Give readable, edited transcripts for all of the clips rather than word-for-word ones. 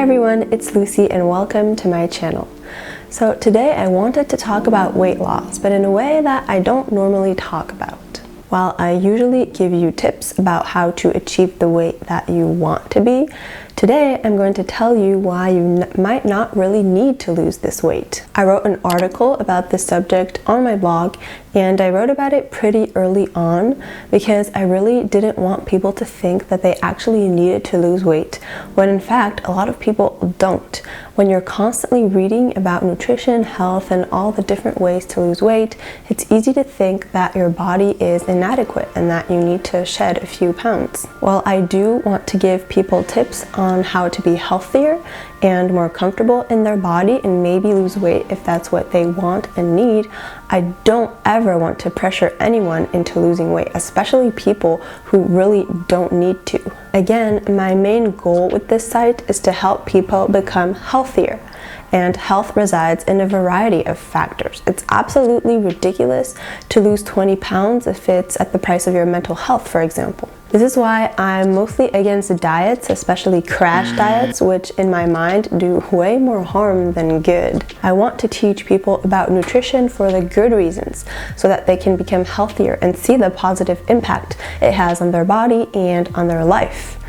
Hi everyone, it's Lucy and welcome to my channel. So today I wanted to talk about weight loss, but in a way that I don't normally talk about. While I usually give you tips about how to achieve the weight that you want to be, today I'm going to tell you why you might not really need to lose this weight. I wrote an article about this subject on my blog, and I wrote about it pretty early on because I really didn't want people to think that they actually needed to lose weight, when in fact a lot of people don't. When you're constantly reading about nutrition, health, and all the different ways to lose weight, it's easy to think that your body is inadequate and that you need to shed a few pounds. While I do want to give people tips on how to be healthier and more comfortable in their body and maybe lose weight if that's what they want and need, I don't ever want to pressure anyone into losing weight, especially people who really don't need to. Again, my main goal with this site is to help people become healthier. And health resides in a variety of factors. It's absolutely ridiculous to lose 20 pounds if it's at the price of your mental health, for example. This is why I'm mostly against diets, especially crash diets, which in my mind do way more harm than good. I want to teach people about nutrition for the good reasons, so that they can become healthier and see the positive impact it has on their body and on their life.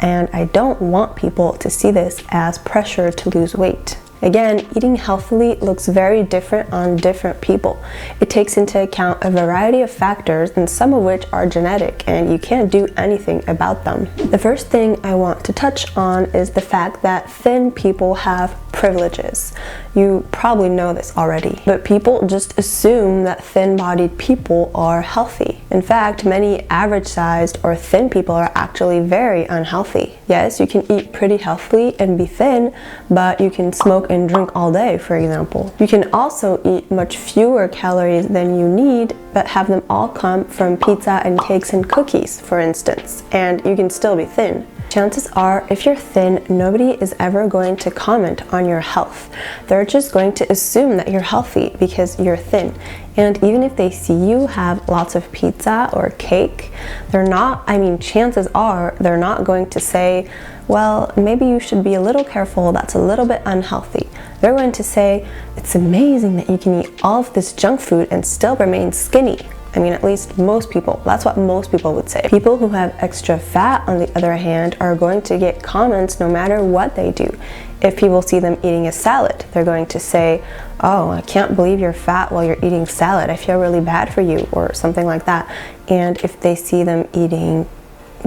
And I don't want people to see this as pressure to lose weight. Again, eating healthily looks very different on different people. It takes into account a variety of factors, and some of which are genetic, and you can't do anything about them. The first thing I want to touch on is the fact that thin people have privileges. You probably know this already, but people just assume that thin-bodied people are healthy. In fact, many average-sized or thin people are actually very unhealthy. Yes, you can eat pretty healthily and be thin, but you can smoke and drink all day, for example. You can also eat much fewer calories than you need, but have them all come from pizza and cakes and cookies, for instance, and you can still be thin. Chances are, if you're thin, nobody is ever going to comment on your health. They're just going to assume that you're healthy because you're thin. And even if they see you have lots of pizza or cake, chances are they're not going to say, well, maybe you should be a little careful, that's a little bit unhealthy. They're going to say, it's amazing that you can eat all of this junk food and still remain skinny. At least most people. That's what most people would say. People who have extra fat, on the other hand, are going to get comments no matter what they do. If people see them eating a salad, they're going to say, oh, I can't believe you're fat while you're eating salad. I feel really bad for you, or something like that. And if they see them eating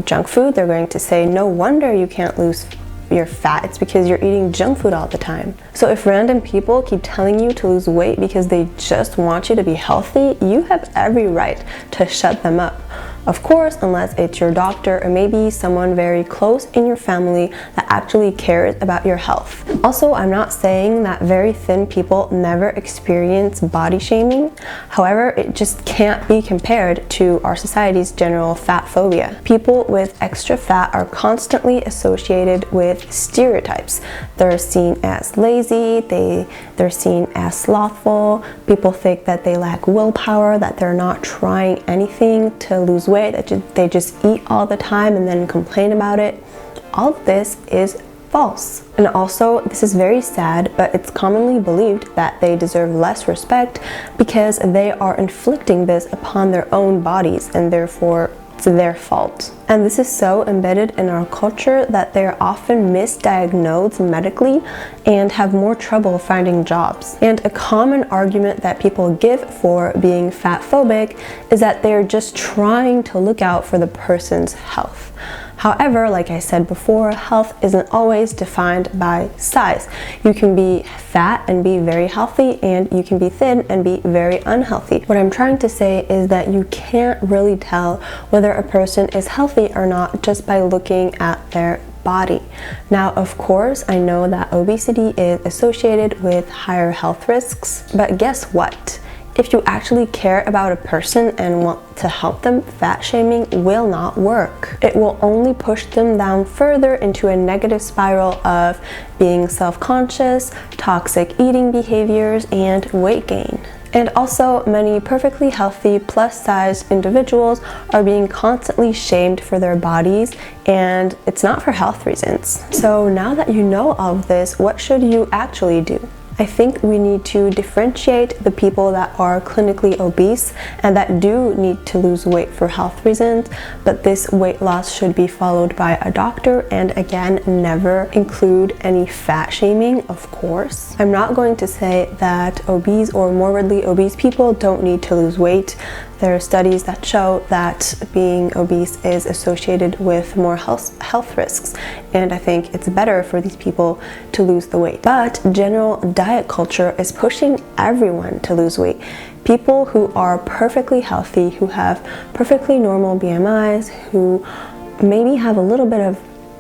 junk food, they're going to say, no wonder you can't lose your fat, it's because you're eating junk food all the time. So if random people keep telling you to lose weight because they just want you to be healthy, you have every right to shut them up. Of course, unless it's your doctor or maybe someone very close in your family that actually cares about your health. Also, I'm not saying that very thin people never experience body shaming. However, it just can't be compared to our society's general fat phobia. People with extra fat are constantly associated with stereotypes. They're seen as lazy, they're seen as slothful. People think that they lack willpower, that they're not trying anything to lose weight, that they just eat all the time and then complain about it. All of this is false. And also, this is very sad, but it's commonly believed that they deserve less respect because they are inflicting this upon their own bodies, and therefore it's their fault. And this is so embedded in our culture that they're often misdiagnosed medically and have more trouble finding jobs. And a common argument that people give for being fat phobic is that they're just trying to look out for the person's health. However, like I said before, health isn't always defined by size. You can be fat and be very healthy, and you can be thin and be very unhealthy. What I'm trying to say is that you can't really tell whether a person is healthy or not just by looking at their body. Now, of course, I know that obesity is associated with higher health risks, but guess what? If you actually care about a person and want to help them, fat shaming will not work. It will only push them down further into a negative spiral of being self-conscious, toxic eating behaviors, and weight gain. And also, many perfectly healthy plus-size individuals are being constantly shamed for their bodies, and it's not for health reasons. So now that you know all of this, what should you actually do? I think we need to differentiate the people that are clinically obese and that do need to lose weight for health reasons, but this weight loss should be followed by a doctor, and again, never include any fat shaming, of course. I'm not going to say that obese or morbidly obese people don't need to lose weight. There are studies that show that being obese is associated with more health risks, and I think it's better for these people to lose the weight. But general diet culture is pushing everyone to lose weight. People who are perfectly healthy, who have perfectly normal BMIs, who maybe have a little bit of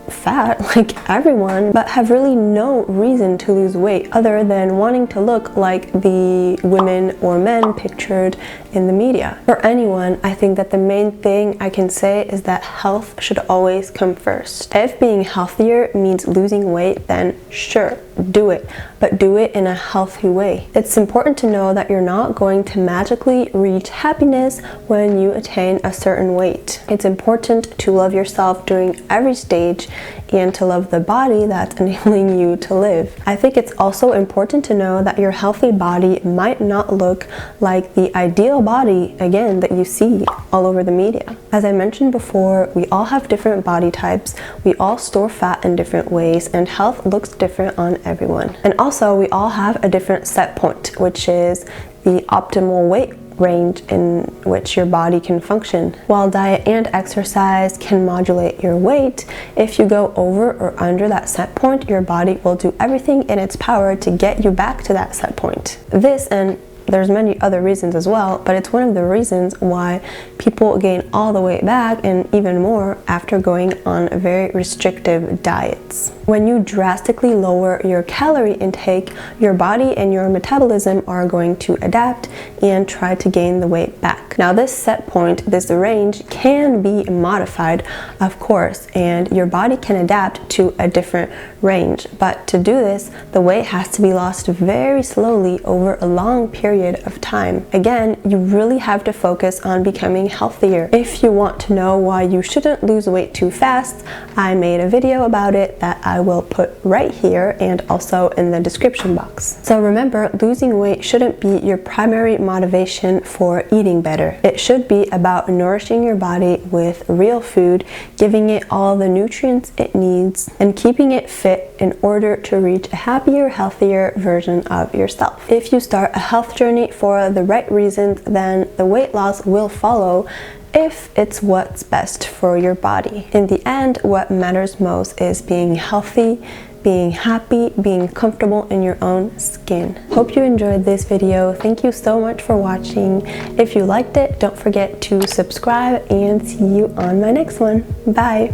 fat like everyone, but have really no reason to lose weight other than wanting to look like the women or men pictured in the media. For anyone, I think that the main thing I can say is that health should always come first. If being healthier means losing weight, then sure, do it, but do it in a healthy way. It's important to know that you're not going to magically reach happiness when you attain a certain weight. It's important to love yourself during every stage and to love the body that's enabling you to live. I think it's also important to know that your healthy body might not look like the ideal body, again, that you see all over the media. As I mentioned before, we all have different body types, we all store fat in different ways, and health looks different on everyone. And also, we all have a different set point, which is the optimal weight range in which your body can function. While diet and exercise can modulate your weight, if you go over or under that set point, your body will do everything in its power to get you back to that set point. This, and there's many other reasons as well, but it's one of the reasons why people gain all the weight back and even more after going on very restrictive diets. When you drastically lower your calorie intake, your body and your metabolism are going to adapt and try to gain the weight back. Now, this set point, this range, can be modified, of course, and your body can adapt to a different range. But to do this, the weight has to be lost very slowly over a long period of time. Again, you really have to focus on becoming healthier. If you want to know why you shouldn't lose weight too fast, I made a video about it that I will put right here and also in the description box. So remember, losing weight shouldn't be your primary motivation for eating better. It should be about nourishing your body with real food, giving it all the nutrients it needs, and keeping it fit in order to reach a happier, healthier version of yourself. If you start a health journey for the right reasons, then the weight loss will follow if it's what's best for your body. In the end, what matters most is being healthy, being happy, being comfortable in your own skin. Hope you enjoyed this video. Thank you so much for watching. If you liked it, don't forget to subscribe, and see you on my next one. Bye.